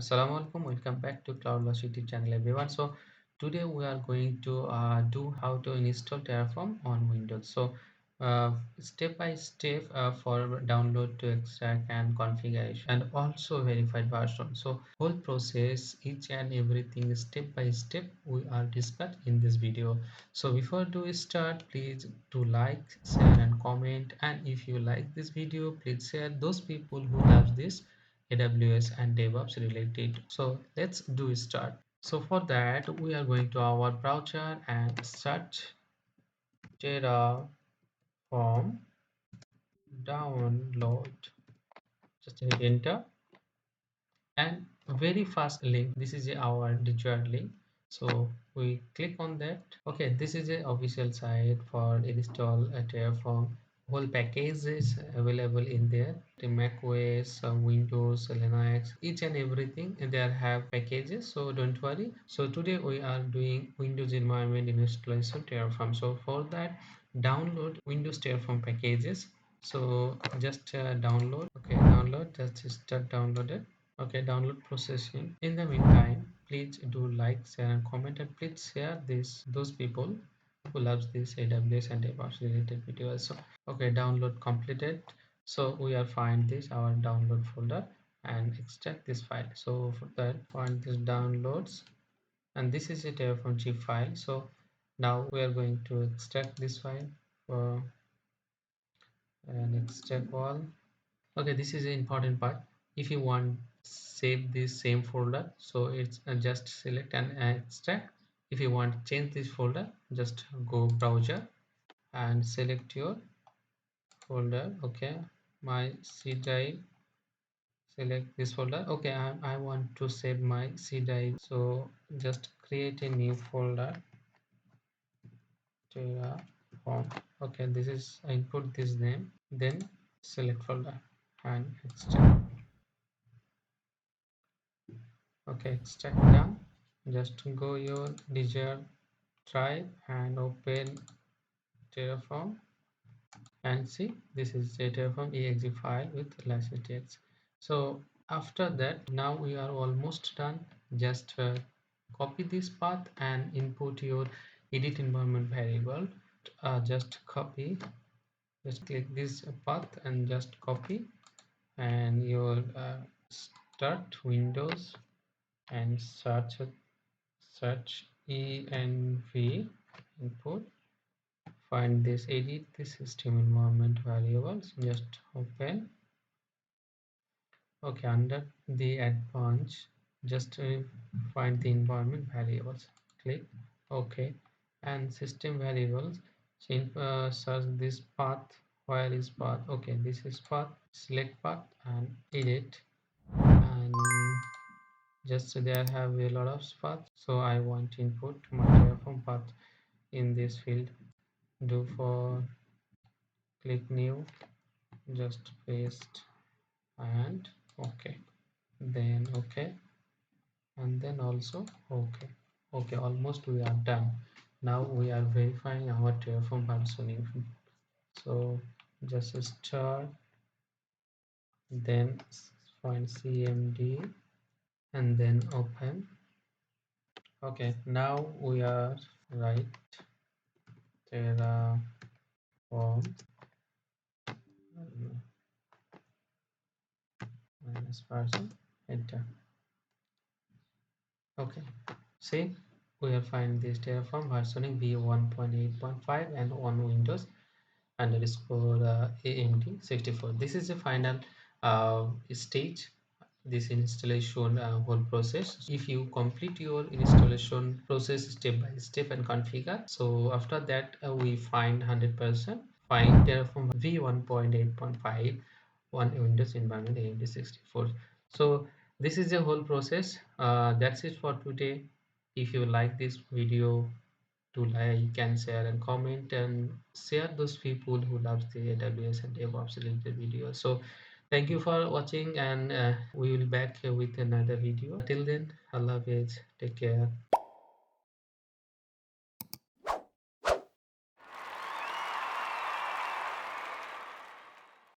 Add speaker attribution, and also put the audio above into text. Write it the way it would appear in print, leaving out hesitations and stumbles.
Speaker 1: Assalamu alaikum. Welcome back to ClouDolus YouTube channel, everyone. So today we are going to do how to install Terraform on Windows. So step by step for download to extract and configuration and also verified version. So whole process, each and everything step by step we are discussed in this video. So before do start, please do like, share and comment. And if you like this video, please share those people who love this AWS and DevOps related. So let's do start. So for that we are going to our browser and search Terraform download. Just hit enter and very fast link. This is our desired link. So we click on that. Okay, this is a official site for install a Terraform. Whole package is available in there. The Mac OS, Windows, Linux, each and everything there have packages. So don't worry. So today we are doing Windows environment installation Terraform. So for that, download Windows Terraform packages. So just download. Okay, download. Just start downloaded. Okay, download processing. In the meantime, please do like, share and comment, and please share this those people who loves this AWS and DevOps related videos. So okay, download completed. So we are find this our download folder and extract this file. So for that, find this downloads, and this is a Terraform zip file. So now we are going to extract this file for an extract all. Okay, this is an important part. If you want save this same folder, so it's just select and extract. If you want change this folder, just go browser and select your folder. Okay, my C drive, select this folder. Okay, I want to save my C drive, so just create a new folder, Terraform. Okay, this is I input this name, then select folder and extract. Okay, extract done. Just go your desired drive and open Terraform and see this is a Terraform exe file with latest. So after that, now we are almost done. Just copy this path and input your edit environment variable. Just copy, just click this path and just copy, and your start Windows and search env input, find this, edit the system environment variables, just open. Okay, under the advanced, just find the environment variables, click OK, and system variables, search this path. Where is path? Okay, this is path, select path and edit, and just there have a lot of paths, so I want to input my Terraform path in this field. Do for click new, just paste and okay, then okay, and then also okay. Okay, almost we are done. Now we are verifying our Terraform versioning. So just start, then find cmd and then open. Okay, now we are right Terraform minus version, enter. Okay, see, we have find this Terraform versioning v1.8.5 and on Windows underscore AMD 64. This is the final stage. This installation whole process. If you complete your installation process step by step and configure, so after that we find 100% find Terraform v1.8.5 on Windows environment AMD 64. So this is the whole process. That's it for today. If you like this video, to like and share and comment and share those people who loves the AWS and DevOps related videos. So thank you for watching, and we will back with another video. Till then, Allah Hafiz, take care.